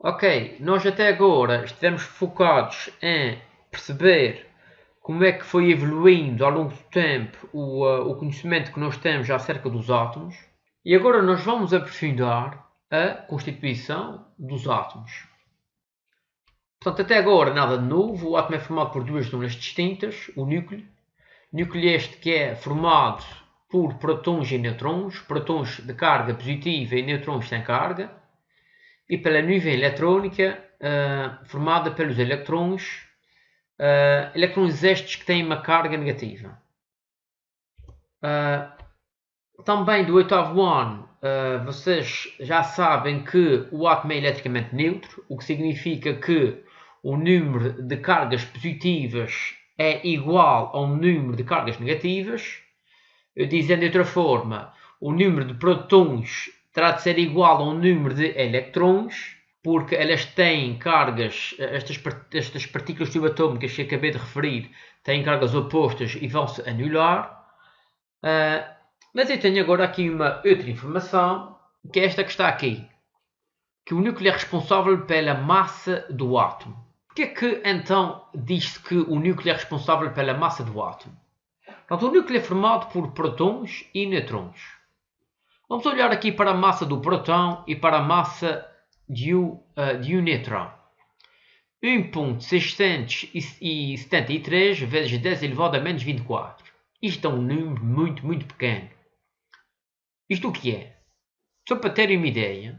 Ok, nós até agora estivemos focados em perceber como é que foi evoluindo ao longo do tempo o conhecimento que nós temos acerca dos átomos e agora nós vamos aprofundar a constituição dos átomos. Portanto, até agora nada de novo, o átomo é formado por duas zonas distintas, o núcleo este que é formado por prótons e nêutrons, prótons de carga positiva e nêutrons sem carga, e pela nuvem eletrónica formada pelos elétrons, elétrons estes que têm uma carga negativa. Também do oitavo ano, vocês já sabem que o átomo é eletricamente neutro, o que significa que o número de cargas positivas é igual ao número de cargas negativas. Dizendo de outra forma, o número de prótons terá de ser igual ao número de elétrons, porque elas têm cargas, estas partículas subatómicas que acabei de referir, têm cargas opostas e vão se anular. Mas eu tenho agora aqui uma outra informação, que é esta que está aqui, que o núcleo é responsável pela massa do átomo. Porquê que então diz-se que o núcleo é responsável pela massa do átomo? Portanto, o núcleo é formado por prótons e nêutrons. Vamos olhar aqui para a massa do próton e para a massa de um nêutron. 1.673 vezes 10 elevado a menos 24. Isto é um número muito, muito pequeno. Isto o que é? Só para terem uma ideia,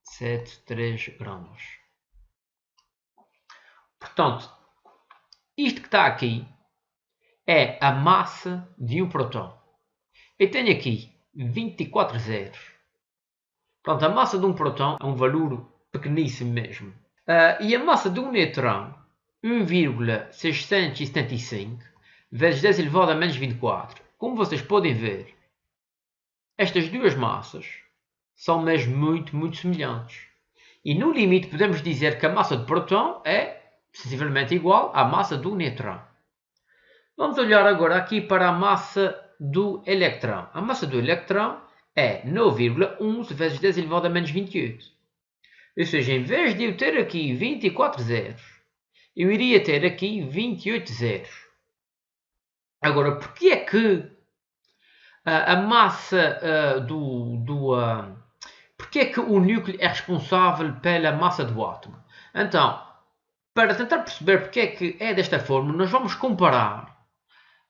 sete três gramas. Portanto, isto que está aqui é a massa de um próton. Eu tenho aqui 24 zeros. Portanto, a massa de um próton é um valor pequeníssimo mesmo. E a massa de um nêutron, 1,675 vezes 10 elevado a menos 24. Como vocês podem ver, estas duas massas são mesmo muito, muito semelhantes. E no limite podemos dizer que a massa do próton é sensivelmente igual à massa do nêutron. Vamos olhar agora aqui para a massa do elétron. A massa do elétron é 9,11 vezes 10 elevado a menos 28. Ou seja, em vez de eu ter aqui 24 zeros, eu iria ter aqui 28 zeros. Agora, porquê é que a massa porquê é que o núcleo é responsável pela massa do átomo? Então, para tentar perceber porque é que é desta forma, nós vamos comparar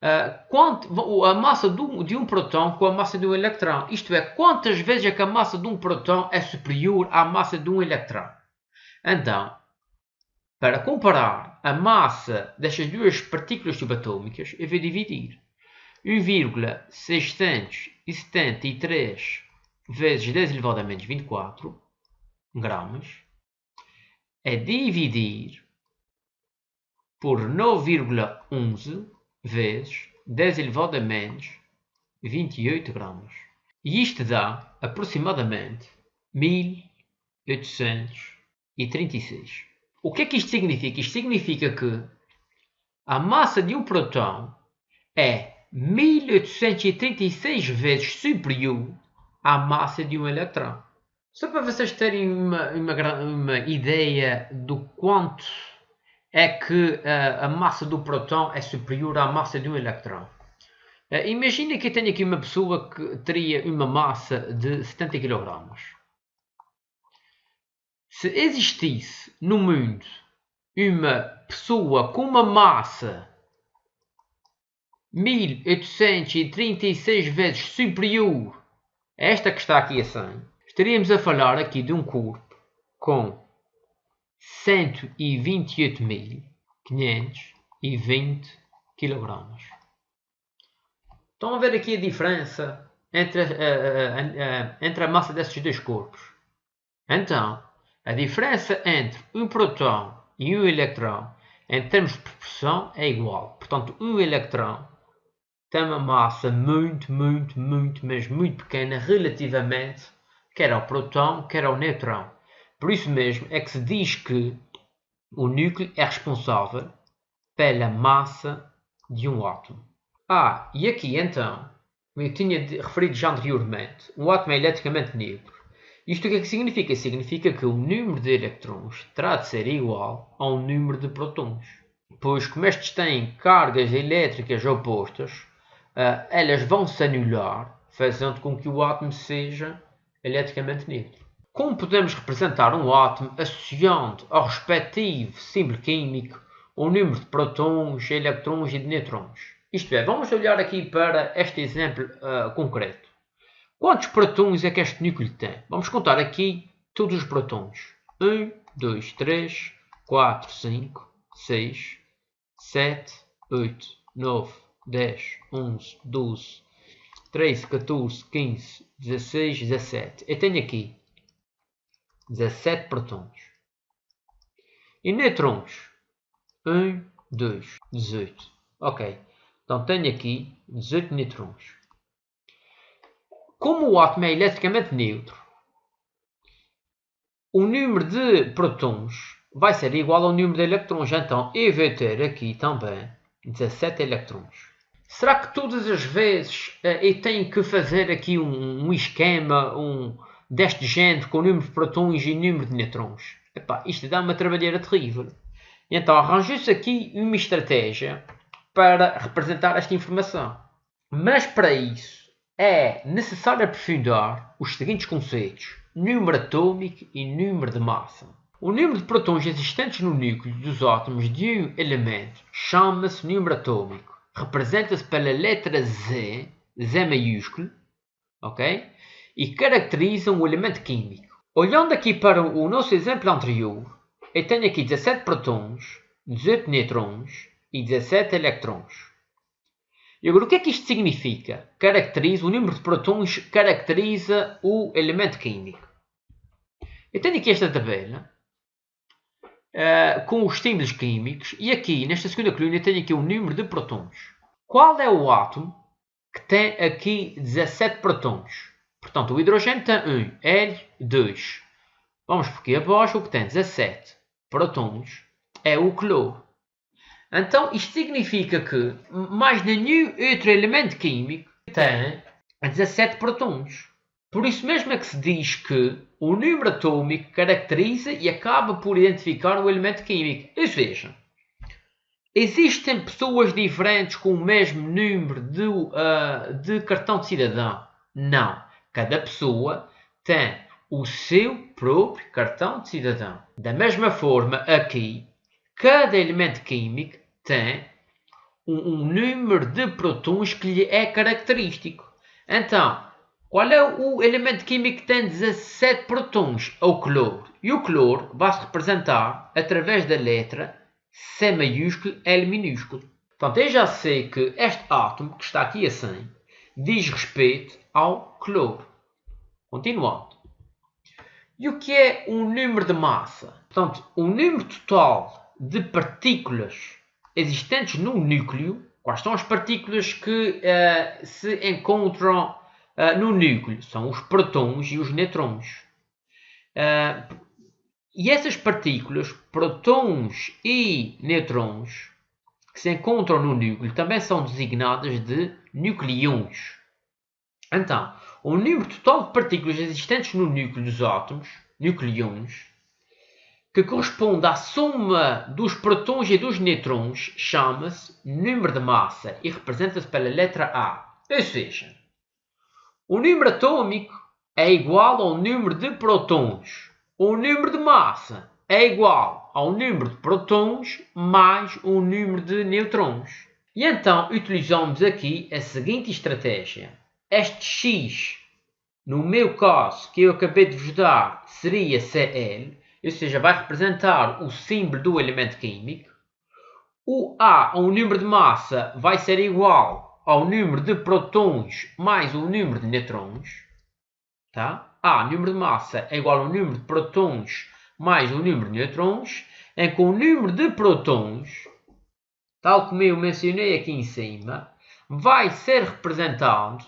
a massa de um próton com a massa de um elétron. Isto é, quantas vezes é que a massa de um próton é superior à massa de um elétron. Então, para comparar a massa destas duas partículas subatômicas, eu vou dividir 1,673 vezes 10 elevado a menos 24 gramas é dividir por 9,11 vezes 10 elevado a menos 28 gramas. E isto dá aproximadamente 1836. O que é que isto significa? Isto significa que a massa de um próton é 1836 vezes superior à massa de um elétron. Só para vocês terem uma ideia do quanto é que a massa do próton é superior à massa de um elétron. Imagina que eu tenho aqui uma pessoa que teria uma massa de 70 kg. Se existisse no mundo uma pessoa com uma massa 1836 vezes superior a esta que está aqui a 100, estaríamos a falar aqui de um corpo com 128.520 kg. Estão a ver aqui a diferença entre a massa desses dois corpos? Então, a diferença entre um próton e um elétron em termos de proporção é igual. Portanto, um elétron tem uma massa muito, mas muito pequena relativamente quer ao próton, quer ao nêutron. Por isso mesmo é que se diz que o núcleo é responsável pela massa de um átomo. E aqui então como eu tinha referido já anteriormente, um átomo é eletricamente neutro. Isto o que é que significa? Significa que o número de elétrons terá de ser igual ao número de prótons. Pois, como estes têm cargas elétricas opostas, elas vão se anular, fazendo com que o átomo seja eletricamente neutro. Como podemos representar um átomo associando ao respectivo símbolo químico o número de prótons, elétrons e de nêutrons? Isto é, vamos olhar aqui para este exemplo concreto. Quantos prótons é que este núcleo tem? Vamos contar aqui todos os prótons. 1, 2, 3, 4, 5, 6, 7, 8, 9, 10, 11, 12, 13, 14, 15, 16, 17. Eu tenho aqui 17 prótons. E nêutrons? 1, 2, 18. Ok. Então tenho aqui 18 nêutrons. Como o átomo é eletricamente neutro, o número de prótons vai ser igual ao número de elétrons. Então eu vou ter aqui também 17 elétrons. Será que todas as vezes eu tenho que fazer aqui um esquema deste género com o número de prótons e o número de nêutrons? Epá, isto dá uma trabalheira terrível. Então arranjou-se aqui uma estratégia para representar esta informação. Mas para isso é necessário aprofundar os seguintes conceitos: número atômico e número de massa. O número de prótons existentes no núcleo dos átomos de um elemento chama-se número atômico. Representa-se pela letra Z, Z maiúsculo, ok? E caracteriza um elemento químico. Olhando aqui para o nosso exemplo anterior, eu tenho aqui 17 prótons, 18 nêutrons e 17 elétrons. E agora, o que é que isto significa? O número de prótons caracteriza o elemento químico. Eu tenho aqui esta tabela com os símbolos químicos e aqui, nesta segunda coluna, eu tenho aqui o número de prótons. Qual é o átomo que tem aqui 17 prótons? Portanto, o hidrogênio tem 1, L, 2. Vamos aqui abaixo, o que tem 17 prótons é o cloro. Então, isto significa que mais nenhum outro elemento químico tem 17 prótons. Por isso mesmo é que se diz que o número atômico caracteriza e acaba por identificar o elemento químico. Ou seja, existem pessoas diferentes com o mesmo número de cartão de cidadão? Não. Cada pessoa tem o seu próprio cartão de cidadão. Da mesma forma, aqui, cada elemento químico tem um número de prótons que lhe é característico. Então, qual é o elemento químico que tem 17 prótons? É o cloro. E o cloro vai-se representar através da letra C maiúsculo, L minúsculo. Portanto, eu já sei que este átomo, que está aqui assim, diz respeito ao cloro. Continuando. E o que é um número de massa? Portanto, o número total de partículas existentes no núcleo. Quais são as partículas que se encontram no núcleo? São os prótons e os nêutrons. E essas partículas, prótons e nêutrons, que se encontram no núcleo, também são designadas de nucleons. Então, o número total de partículas existentes no núcleo dos átomos, nucleons, que corresponde à soma dos prótons e dos nêutrons, chama-se número de massa e representa-se pela letra A. Ou seja, o número atômico é igual ao número de prótons. O número de massa é igual ao número de prótons mais o número de nêutrons. E então utilizamos aqui a seguinte estratégia. Este X, no meu caso, que eu acabei de vos dar, seria Cl, ou seja, vai representar o símbolo do elemento químico. O A, o número de massa, vai ser igual ao número de prótons mais o número de nêutrons. Tá? A, número de massa, é igual ao número de prótons mais o número de nêutrons, em que o número de prótons, tal como eu mencionei aqui em cima, vai ser representado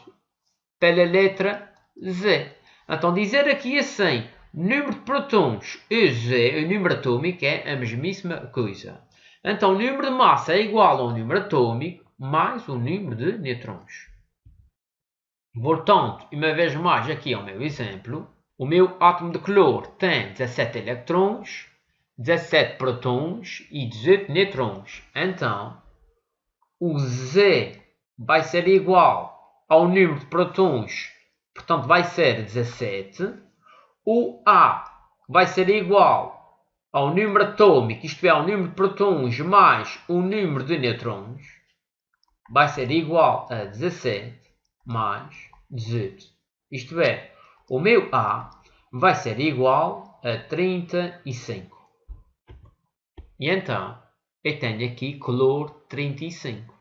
pela letra Z. Então, dizer aqui assim, número de prótons e Z, o número atômico, é a mesmíssima coisa. Então, o número de massa é igual ao número atômico mais o número de nêutrons. Portanto, uma vez mais aqui é o meu exemplo. O meu átomo de calor tem 17 elétrons, 17 prótons e 18 nêutrons. Então, o Z vai ser igual ao número de prótons, portanto vai ser 17. O A vai ser igual ao número atômico, isto é, ao número de prótons mais o número de nêutrons, vai ser igual a 17 mais 18. Isto é, o meu A vai ser igual a 35. E então, eu tenho aqui calor 35.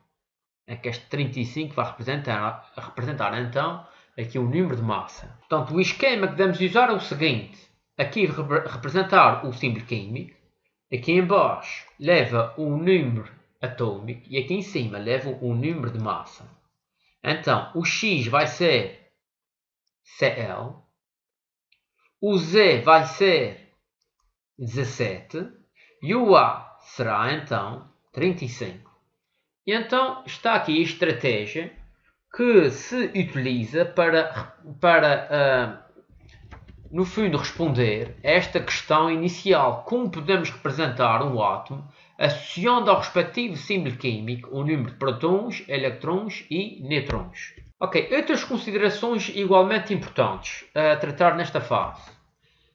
É que este 35 vai representar então aqui o número de massa. Portanto, o esquema que devemos usar é o seguinte. Aqui representar o símbolo químico. Aqui em baixo leva o número atômico e aqui em cima leva o número de massa. Então, o X vai ser Cl. O Z vai ser 17. E o A será então 35. E então está aqui a estratégia que se utiliza para no fundo, responder a esta questão inicial. Como podemos representar um átomo associando ao respectivo símbolo químico o número de prótons, elétrons e nêutrons. Ok, outras considerações igualmente importantes a tratar nesta fase.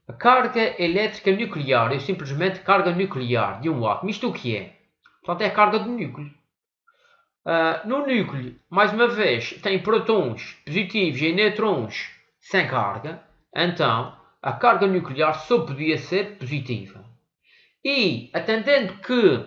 A carga elétrica nuclear é simplesmente carga nuclear de um átomo. Isto o que é? Portanto, é a carga do núcleo. No núcleo, mais uma vez, tem prótons positivos e nêutrons sem carga. Então, a carga nuclear só podia ser positiva. E, atendendo que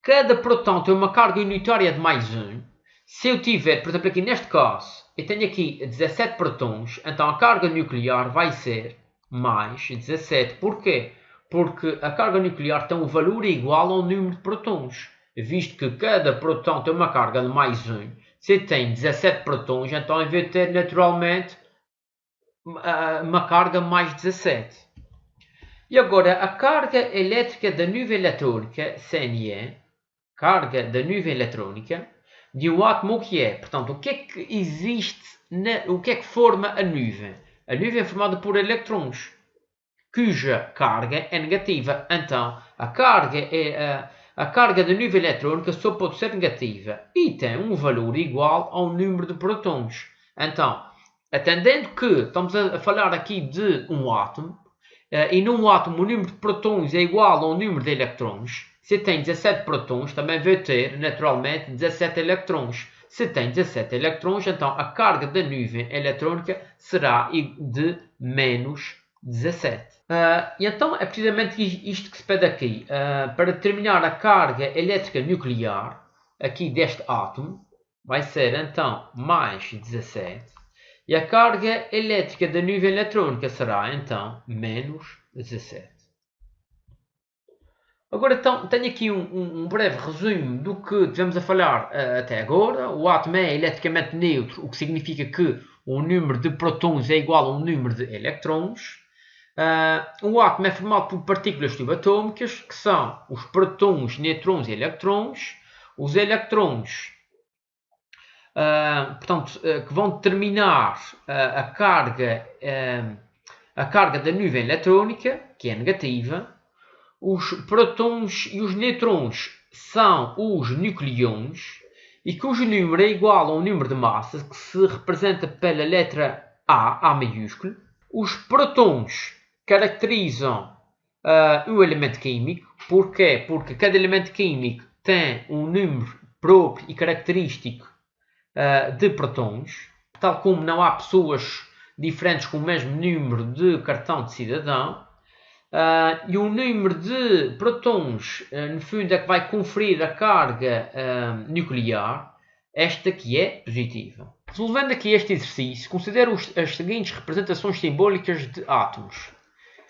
cada próton tem uma carga unitária de mais 1, se eu tiver, por exemplo, aqui neste caso, eu tenho aqui 17 prótons, então a carga nuclear vai ser mais 17. Porquê? Porque a carga nuclear tem um valor igual ao número de prótons. Visto que cada próton tem uma carga de mais 1, se eu tenho 17 prótons, então eu vou ter naturalmente uma carga mais 17. E agora, a carga elétrica da nuvem eletrónica, CNE, carga da nuvem eletrónica, de um átomo o que é? Portanto, o que é que existe, o que é que forma a nuvem? A nuvem é formada por elétrons, cuja carga é negativa. Então, a carga da nuvem eletrónica só pode ser negativa e tem um valor igual ao número de prótons. Então, atendendo que estamos a falar aqui de um átomo, e num átomo o número de prótons é igual ao número de elétrons, se tem 17 prótons, também vai ter, naturalmente, 17 elétrons. Se tem 17 elétrons, então a carga da nuvem eletrónica será de menos 17. E então é precisamente isto que se pede aqui. Para determinar a carga elétrica nuclear, aqui deste átomo, vai ser então mais 17. E a carga elétrica da nuvem eletrónica será então menos 17. Agora então, tenho aqui um breve resumo do que tivemos a falar até agora. O átomo é eletricamente neutro, o que significa que o número de prótons é igual ao número de elétrons. O átomo é formado por partículas subatômicas, que são os prótons, nêutrons e elétrons. Os elétrons, portanto, que vão determinar a carga da nuvem eletrónica, que é negativa. Os prótons e os nêutrons são os nucleões e cujo número é igual ao número de massas, que se representa pela letra A maiúsculo. Os prótons caracterizam o elemento químico. Porquê? Porque cada elemento químico tem um número próprio e característico de prótons, tal como não há pessoas diferentes com o mesmo número de cartão de cidadão. E o número de prótons, no fundo, é que vai conferir a carga nuclear, esta que é positiva. Resolvendo aqui este exercício, considero as seguintes representações simbólicas de átomos.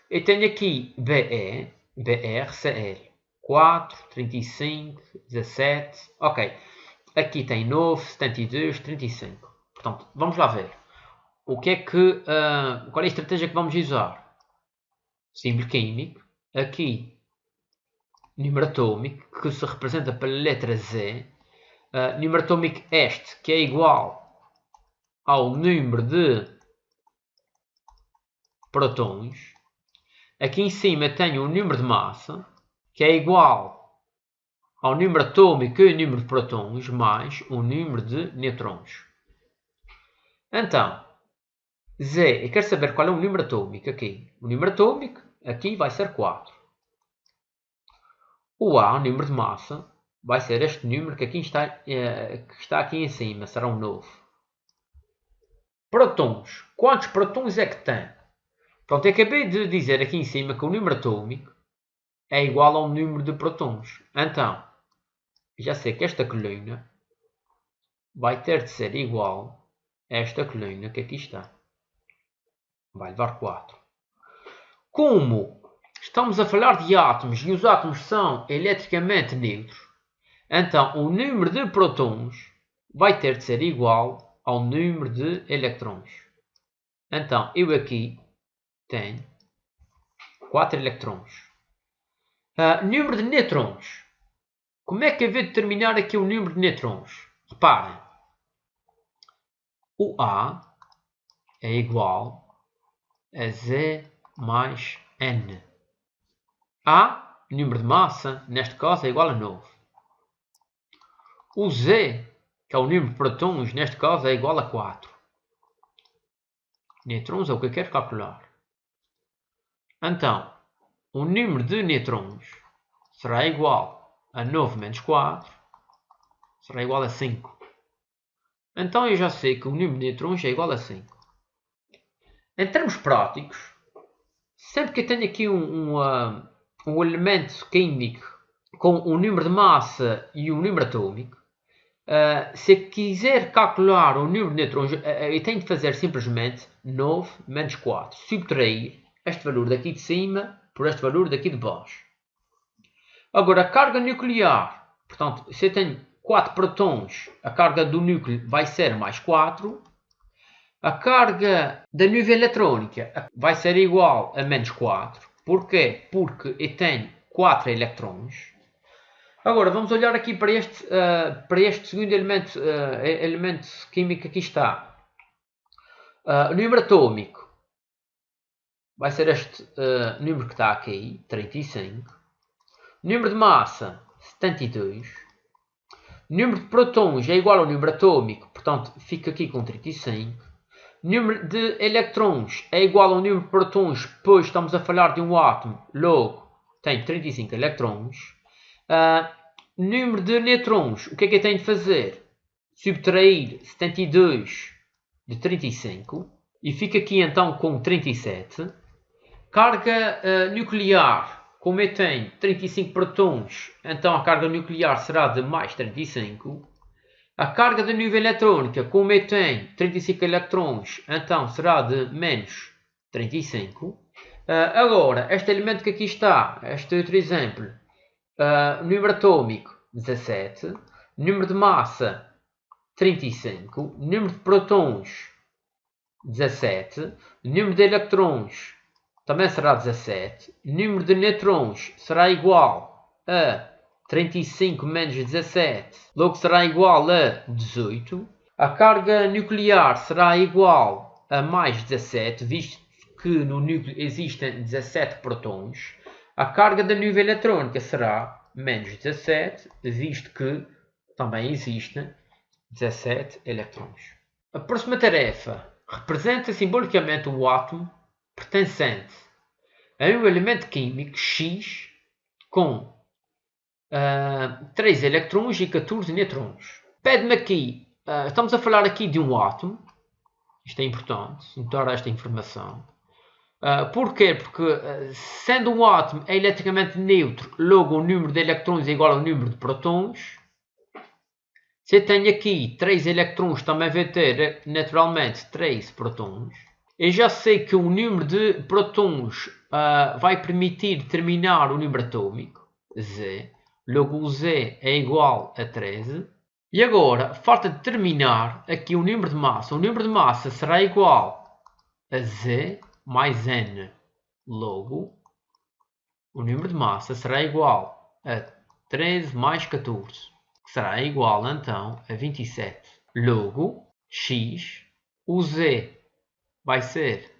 Eu tenho aqui BE, BR, CL, 4, 35, 17, ok. Aqui tem 9, 72, 35. Portanto, vamos lá ver. Qual é a estratégia que vamos usar? Símbolo químico. Aqui, número atômico, que se representa pela letra Z. Número atômico este, que é igual ao número de prótons. Aqui em cima tenho o número de massa, que é igual ao número atômico e o número de prótons, mais o número de nêutrons. Então, Z, eu quero saber qual é o número atômico aqui. O número atômico aqui vai ser 4. O A, o número de massa, vai ser este número que está aqui em cima, será um novo. Prótons. Quantos prótons é que tem? Pronto, eu acabei de dizer aqui em cima que o número atômico é igual ao número de prótons. Então, já sei que esta coluna vai ter de ser igual a esta coluna que aqui está. Vai levar 4. Como estamos a falar de átomos e os átomos são eletricamente neutros, então o número de prótons vai ter de ser igual ao número de elétrons. Então, eu aqui tenho 4 elétrons. Número de nêutrons. Como é que eu vou determinar aqui o número de nêutrons? Reparem. O A é igual a Z mais N. A, número de massa, neste caso é igual a 9. O Z, que é o número de prótons, neste caso é igual a 4. Nêutrons é o que eu quero calcular. Então, o número de nêutrons será igual a 9 menos 4, será igual a 5. Então eu já sei que o número de nêutrons é igual a 5. Em termos práticos, sempre que eu tenho aqui um elemento químico com um número de massa e um número atômico, se eu quiser calcular o número de nêutrons, eu tenho de fazer simplesmente 9 menos 4. Subtrair este valor daqui de cima por este valor daqui de baixo. Agora, a carga nuclear. Portanto, se eu tenho 4 prótons, a carga do núcleo vai ser mais 4. A carga da nuvem eletrónica vai ser igual a menos 4. Porquê? Porque eu tenho 4 elétrons. Agora, vamos olhar aqui para este segundo elemento químico que aqui está. O número atômico vai ser este número que está aqui, 35. Número de massa, 72. Número de prótons é igual ao número atômico, portanto, fica aqui com 35. Número de elétrons é igual ao número de prótons, pois estamos a falar de um átomo, logo tem 35 elétrons. Número de nêutrons, o que é que eu tenho de fazer? Subtrair 72 de 35 e fica aqui então com 37. Carga nuclear, como eu tenho 35 prótons, então a carga nuclear será de mais 35. A carga da nuvem eletrónica, como eu tenho 35 elétrons, então será de menos 35. Agora, este elemento que aqui está, este outro exemplo, número atômico 17, número de massa 35, número de prótons 17, número de elétrons também será 17, número de nêutrons será igual a 35 menos 17, logo será igual a 18. A carga nuclear será igual a mais 17, visto que no núcleo existem 17 prótons. A carga da nuvem eletrónica será menos 17, visto que também existem 17 elétrons. A próxima tarefa representa simbolicamente o átomo pertencente a um elemento químico X com 3 elétrons e 14 nêutrons. Pede-me aqui, estamos a falar aqui de um átomo, isto é importante, notar esta informação. Porquê? Porque sendo um átomo é eletricamente neutro, logo o número de elétrons é igual ao número de prótons. Se eu tenho aqui 3 elétrons, também vai ter naturalmente 3 prótons. Eu já sei que o número de prótons vai permitir determinar o número atômico, Z. Logo o Z é igual a 13. E agora, falta determinar aqui o número de massa. O número de massa será igual a Z mais N. Logo, o número de massa será igual a 13 mais 14, que será igual então a 27. Logo, X o Z vai ser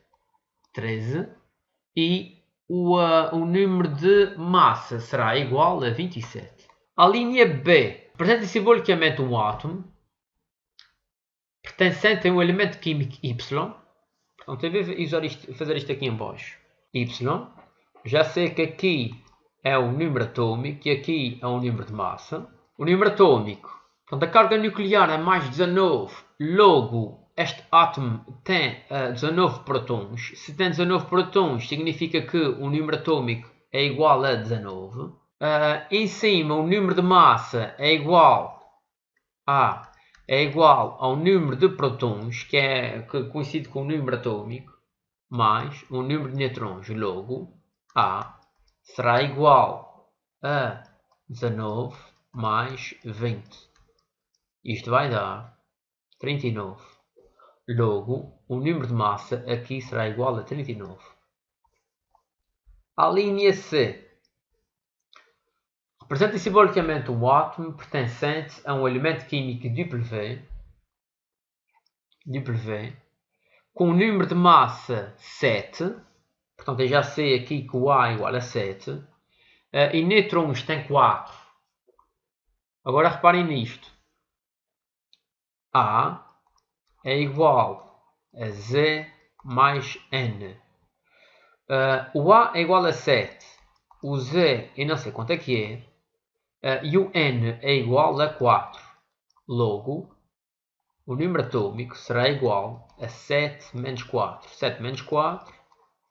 13 e o número de massa será igual a 27. A linha B apresenta simbolicamente um átomo pertencente a um elemento químico Y. Portanto, eu vou fazer isto aqui em baixo. Y. Já sei que aqui é o número atômico e aqui é o número de massa. O número atômico. Portanto, a carga nuclear é mais 19. Logo, este átomo tem 19 prótons. Se tem 19 prótons, significa que o número atômico é igual a 19. Em cima, o número de massa é igual ao número de prótons, que é coincide com o número atômico, mais o número de nêutrons. Logo, A será igual a 19 mais 20. Isto vai dar 39. Logo, o número de massa aqui será igual a 39. A linha C representa simbolicamente um átomo pertencente a um elemento químico W, com um número de massa 7. Portanto, eu já sei aqui que o A é igual a 7. E nêutrons tem 4. Agora reparem nisto. A é igual a Z mais N. O A é igual a 7. O Z eu não sei quanto é que é. E o N é igual a 4. Logo, o número atômico será igual a 7 menos 4. 7 menos 4,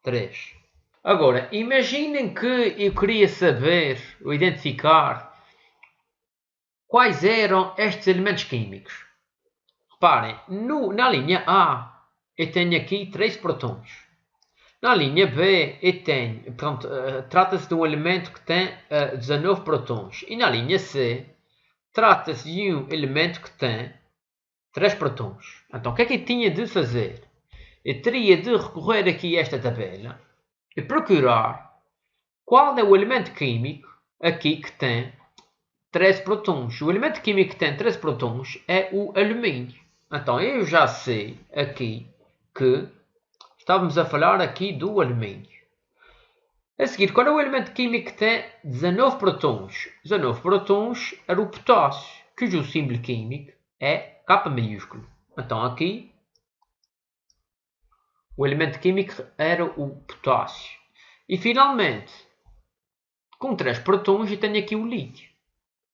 3. Agora, imaginem que eu queria saber ou identificar quais eram estes elementos químicos. Reparem, na linha A eu tenho aqui 3 prótons. Na linha B eu tenho, portanto, trata-se de um elemento que tem 19 prótons. E na linha C trata-se de um elemento que tem 3 prótons. Então o que é que eu tinha de fazer? Eu teria de recorrer aqui a esta tabela e procurar qual é o elemento químico aqui que tem 13 prótons. O elemento químico que tem 13 prótons é o alumínio. Então eu já sei aqui que estávamos a falar aqui do alumínio. A seguir, qual é o elemento químico que tem 19 prótons? 19 prótons era o potássio, cujo símbolo químico é K maiúsculo. Então aqui o elemento químico era o potássio. E finalmente, com 3 prótons eu tenho aqui o lítio.